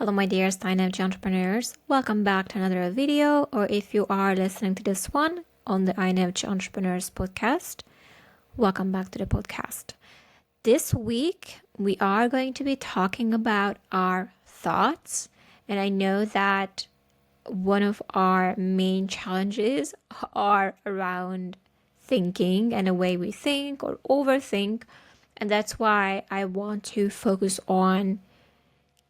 Hello, my dear INFJ entrepreneurs. Welcome back to another video, or if you are listening to this one on the INFJ Entrepreneurs podcast, welcome back to the podcast. This week, we are going to be talking about our thoughts, and I know that one of our main challenges are around thinking and the way we think or overthink, and that's why I want to focus on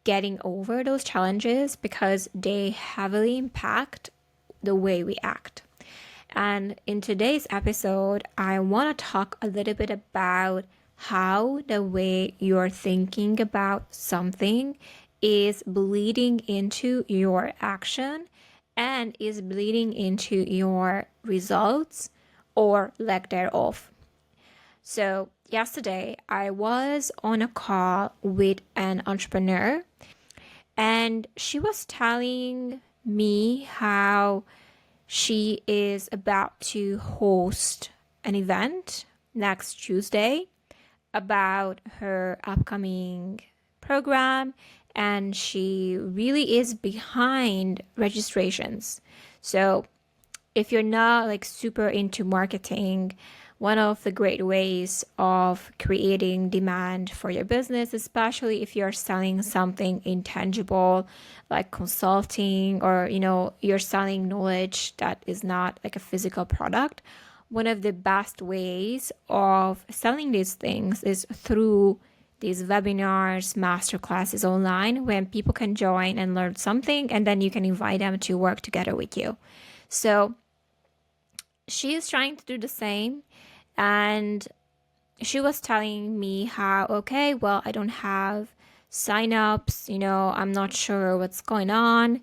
getting over those challenges because they heavily impact the way we act. And in today's episode, I want to talk a little bit about how the way you're thinking about something is bleeding into your action and is bleeding into your results or lack thereof. So yesterday, I was on a call with an entrepreneur, and she was telling me how she is about to host an event next Tuesday about her upcoming program, and she really is behind registrations. So if you're not super into marketing, one of the great ways of creating demand for your business, especially if you're selling something intangible like consulting or you're selling knowledge that is not like a physical product, one of the best ways of selling these things is through these webinars, masterclasses online when people can join and learn something, and then you can invite them to work together with you. So she is trying to do the same, and she was telling me how, okay, well, I don't have signups, I'm not sure what's going on,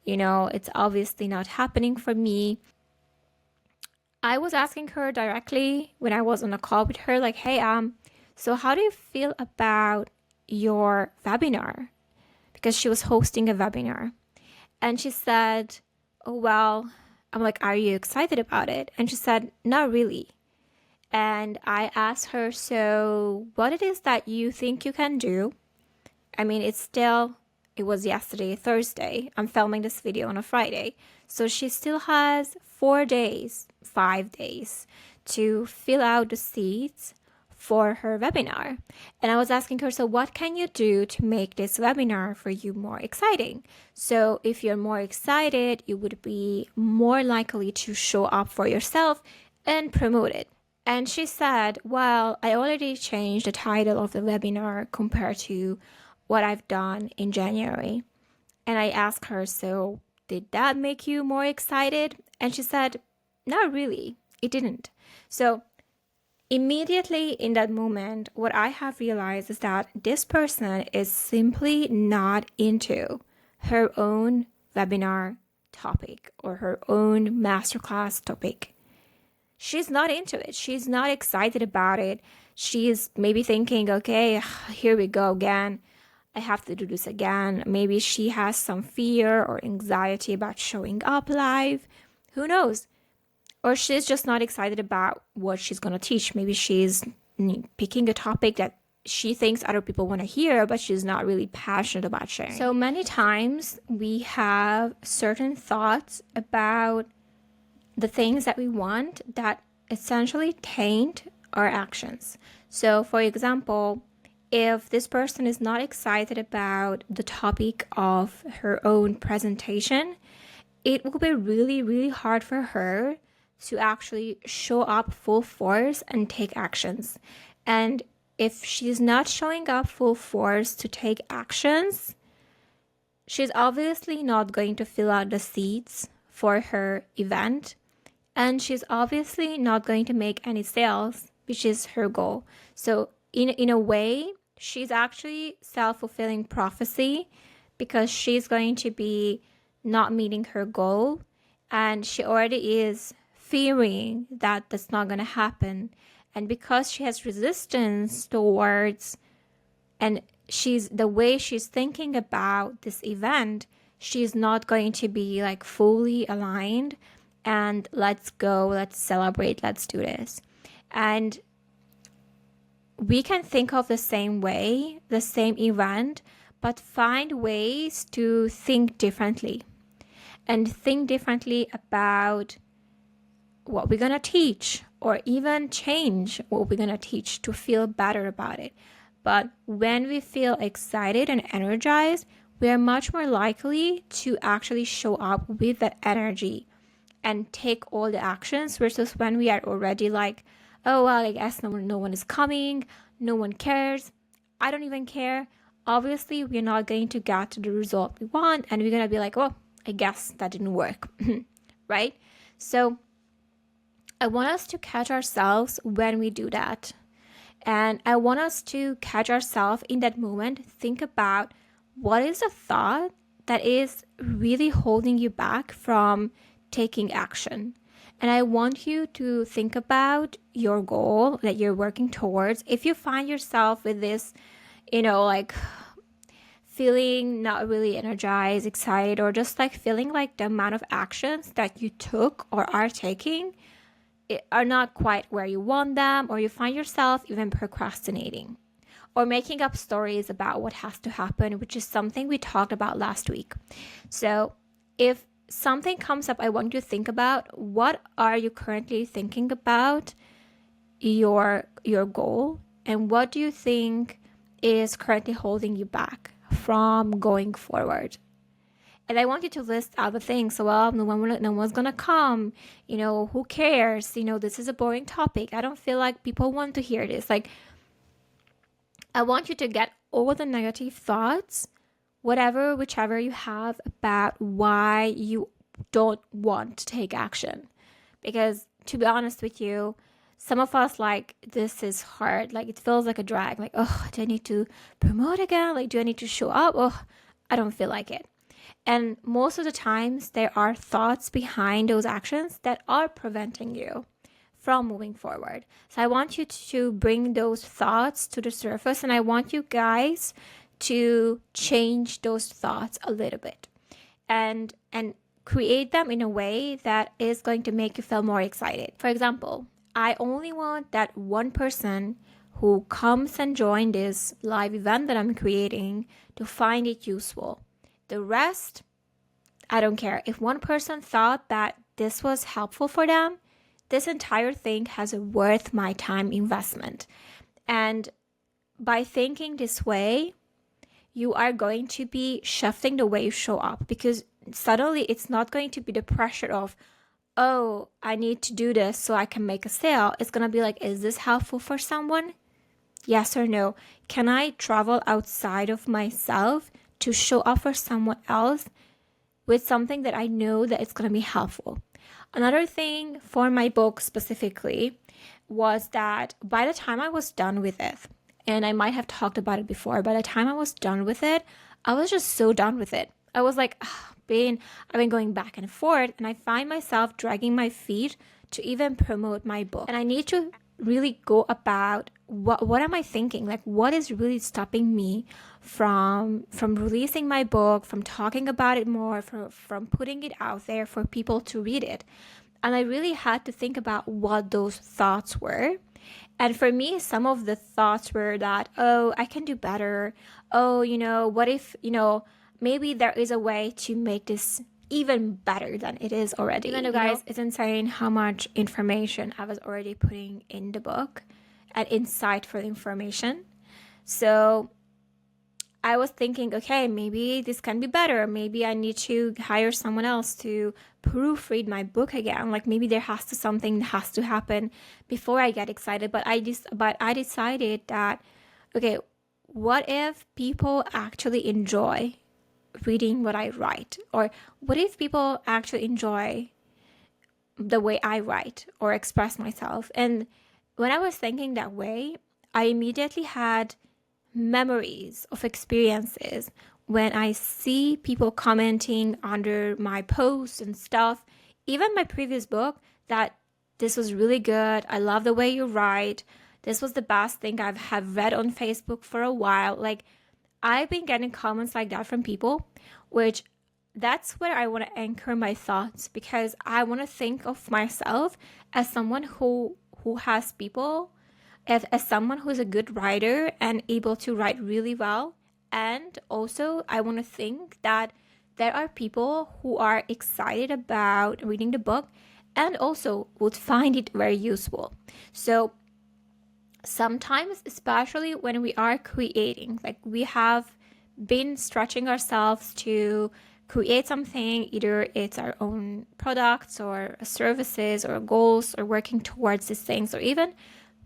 it's obviously not happening for me. I was asking her directly when I was on a call with her, like, hey, so how do you feel about your webinar? Because she was hosting a webinar. And she said, oh, well, I'm like, are you excited about it? And she said, not really. And I asked her, so what it is that you think you can do? I mean, it was yesterday, Thursday. I'm filming this video on a Friday. So she still has 5 days to fill out the seats for her webinar. And I was asking her, so what can you do to make this webinar for you more exciting? So if you're more excited, you would be more likely to show up for yourself and promote it. And she said, well, I already changed the title of the webinar compared to what I've done in January. And I asked her, so did that make you more excited? And she said, not really, it didn't. So immediately in that moment, what I have realized is that this person is simply not into her own webinar topic or her own masterclass topic. She's not into it. She's not excited about it. She's maybe thinking, okay, here we go again. I have to do this again. Maybe she has some fear or anxiety about showing up live. Who knows? Or she's just not excited about what she's going to teach. Maybe she's picking a topic that she thinks other people want to hear, but she's not really passionate about sharing. So many times we have certain thoughts about the things that we want that essentially taint our actions. So for example, if this person is not excited about the topic of her own presentation, it will be really, really hard for her to actually show up full force and take actions. And if she's not showing up full force to take actions, she's obviously not going to fill out the seats for her event. And she's obviously not going to make any sales, which is her goal. So in a way, she's actually self-fulfilling prophecy because she's going to be not meeting her goal. And she already is fearing that that's not going to happen. And because she has resistance towards, and the way she's thinking about this event, she's not going to be fully aligned and let's go, let's celebrate, let's do this. And we can think of the same way, the same event, but find ways to think differently and think differently about what we're going to teach, or even change what we're going to teach to feel better about it. But when we feel excited and energized, we are much more likely to actually show up with that energy and take all the actions, versus when we are already like, oh, well, I guess no one is coming, no one cares, I don't even care. Obviously, we're not going to get the result we want, and we're going to be like, oh, I guess that didn't work, right? So I want us to catch ourselves when we do that. And I want us to catch ourselves in that moment. Think about what is a thought that is really holding you back from taking action. And I want you to think about your goal that you're working towards. If you find yourself with this, like feeling not really energized, excited, or just like feeling like the amount of actions that you took or are taking are not quite where you want them, or you find yourself even procrastinating or making up stories about what has to happen, which is something we talked about last week. So if something comes up, I want you to think about, what are you currently thinking about your goal, and what do you think is currently holding you back from going forward? And I want you to list other things. So, well, no one's gonna come. Who cares? This is a boring topic. I don't feel like people want to hear this. Like, I want you to get all the negative thoughts, whichever you have, about why you don't want to take action. Because to be honest with you, some of us, like, this is hard. Like, it feels like a drag. Like, oh, do I need to promote again? Like, do I need to show up? Oh, I don't feel like it. And most of the times, there are thoughts behind those actions that are preventing you from moving forward. So I want you to bring those thoughts to the surface, and I want you guys to change those thoughts a little bit and create them in a way that is going to make you feel more excited. For example, I only want that one person who comes and join this live event that I'm creating to find it useful. The rest, I don't care. If one person thought that this was helpful for them, this entire thing has worth my time investment. And by thinking this way, you are going to be shifting the way you show up, because suddenly it's not going to be the pressure of, oh, I need to do this so I can make a sale. It's going to be like, is this helpful for someone? Yes or no? Can I travel outside of myself to show up for someone else with something that I know that it's going to be helpful? Another thing for my book specifically was that by the time I was done with it, and I might have talked about it before, by the time I was done with it, I was just so done with it. I was like, I've been going back and forth, and I find myself dragging my feet to even promote my book. And I need to really go about what am I thinking? Like, what is really stopping me from releasing my book, from talking about it more, from putting it out there for people to read it? And I really had to think about what those thoughts were. And for me, some of the thoughts were that, oh, I can do better. Oh, what if, maybe there is a way to make this even better than it is already. Even though, guys, it's insane how much information I was already putting in the book and insightful information. So I was thinking, okay, maybe this can be better. Maybe I need to hire someone else to proofread my book again. Like, maybe there has to something has to happen before I get excited. But I decided that, okay, what if people actually enjoy reading what I write? Or what if people actually enjoy the way I write or express myself? And when I was thinking that way, I immediately had memories of experiences when I see people commenting under my posts and stuff, even my previous book, that this was really good. I love the way you write. This was the best thing have read on Facebook for a while. Like, I've been getting comments like that from people, which that's where I want to anchor my thoughts, because I want to think of myself as someone who has people, as someone who's a good writer and able to write really well And also, I want to think that there are people who are excited about reading the book and also would find it very useful. So sometimes, especially when we are creating, like we have been stretching ourselves to create something, either it's our own products or services or goals, or working towards these things, or even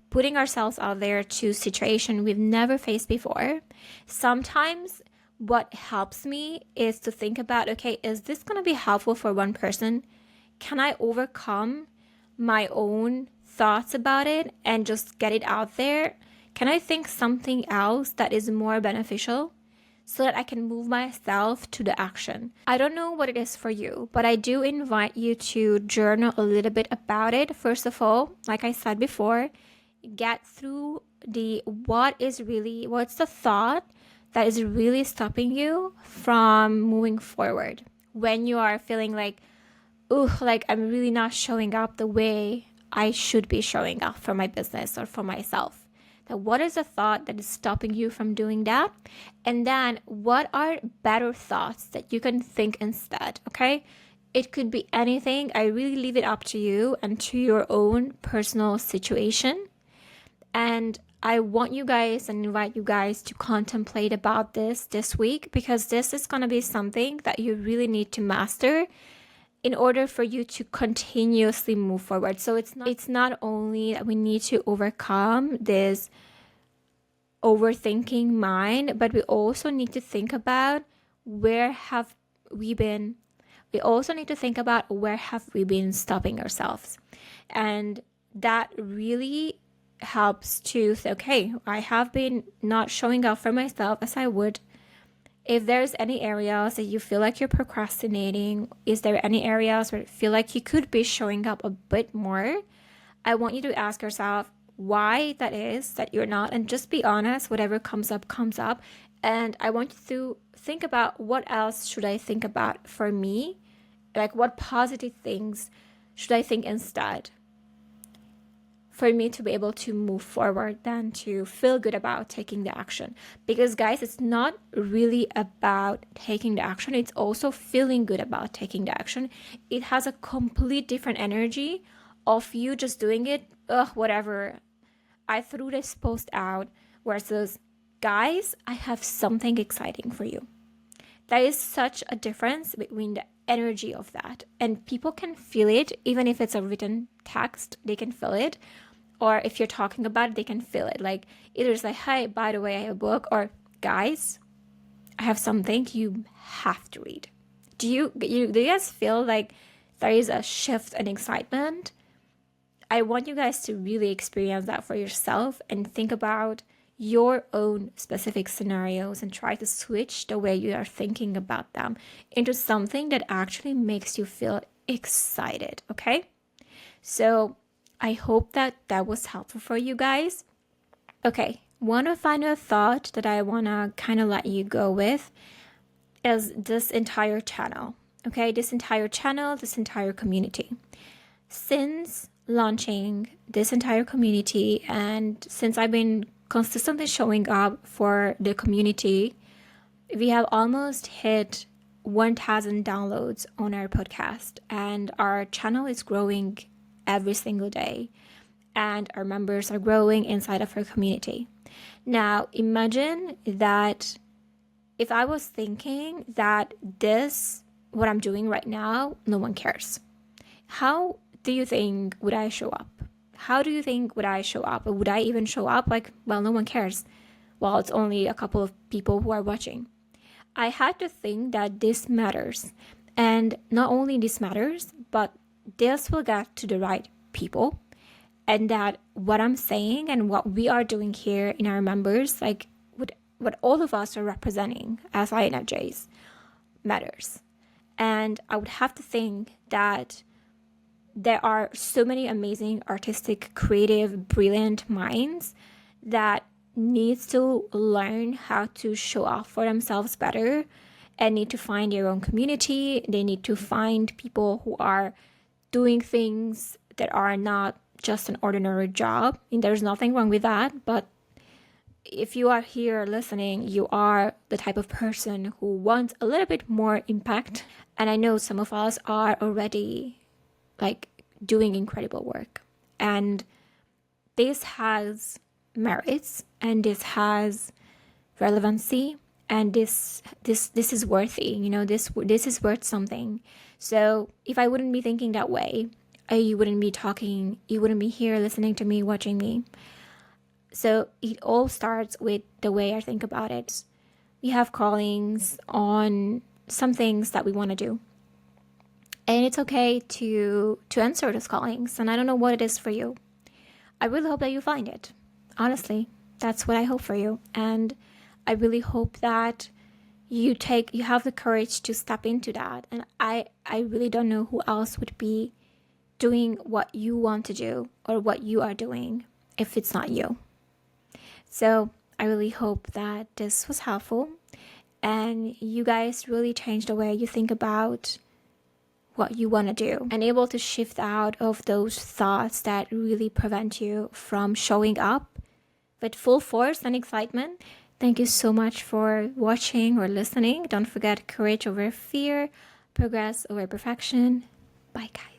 putting ourselves out there to situation we've never faced before. Sometimes what helps me is to think about, okay, is this going to be helpful for one person? Can I overcome my own thoughts about it and just get it out there? Can I think something else that is more beneficial so that I can move myself to the action? I don't know what it is for you, but I do invite you to journal a little bit about it. First of all, like I said before, get through what's the thought that is really stopping you from moving forward. When you are feeling like, oh, like I'm really not showing up the way I should be showing up for my business or for myself. Now, what is the thought that is stopping you from doing that? And then what are better thoughts that you can think instead, okay? It could be anything. I really leave it up to you and to your own personal situation. And I want you guys and invite you guys to contemplate about this week, because this is going to be something that you really need to master in order for you to continuously move forward. So it's not only that we need to overcome this overthinking mind, but we also need to think about where have we been. We also need to think about where have we been stopping ourselves. And that really helps to say, okay, I have been not showing up for myself as I would. If there's any areas that you feel like you're procrastinating, is there any areas where you feel like you could be showing up a bit more? I want you to ask yourself why that is that you're not, and just be honest. Whatever comes up, comes up. And I want you to think about, what else should I think about for me? Like, what positive things should I think instead for me to be able to move forward, than to feel good about taking the action? Because guys, it's not really about taking the action, it's also feeling good about taking the action. It has a complete different energy of you just doing it, whatever, I threw this post out, versus, guys, I have something exciting for you. There is such a difference between the energy of that, and people can feel it. Even if it's a written text, they can feel it. Or if you're talking about it, they can feel it. Like, either it's like, hey, by the way, I have a book, or guys, I have something you have to read. Do you guys feel like there is a shift in excitement? I want you guys to really experience that for yourself and think about your own specific scenarios and try to switch the way you are thinking about them into something that actually makes you feel excited, okay? So I hope that that was helpful for you guys. Okay, one final thought that I want to kind of let you go with is this entire channel, okay? This entire channel, this entire community. Since launching this entire community, and since I've been consistently showing up for the community, we have almost hit 1,000 downloads on our podcast, and our channel is growing every single day, and our members are growing inside of our community. Now, imagine that if I was thinking that what I'm doing right now, no one cares. How do you think would I show up? How do you think would I show up? Or would I even show up? Like, well, no one cares. Well, it's only a couple of people who are watching. I had to think that this matters. And not only this matters, but this will get to the right people. And that what I'm saying and what we are doing here in our members, like what all of us are representing as INFJs, matters. And I would have to think that there are so many amazing, artistic, creative, brilliant minds that needs to learn how to show off for themselves better, and need to find their own community. They need to find people who are doing things that are not just an ordinary job. And there's nothing wrong with that, but if you are here listening, you are the type of person who wants a little bit more impact. And I know some of us are already like doing incredible work. And this has merits, and this has relevancy, and this is worthy, this is worth something. So if I wouldn't be thinking that way, you wouldn't be talking, you wouldn't be here listening to me, watching me. So it all starts with the way I think about it. We have callings on some things that we want to do, and it's okay to answer those callings. And I don't know what it is for you. I really hope that you find it. Honestly, that's what I hope for you. And I really hope that you have the courage to step into that. And I really don't know who else would be doing what you want to do or what you are doing if it's not you. So I really hope that this was helpful and you guys really changed the way you think about what you want to do and able to shift out of those thoughts that really prevent you from showing up with full force and excitement. Thank you so much for watching or listening. Don't forget, courage over fear, progress over perfection. Bye, guys.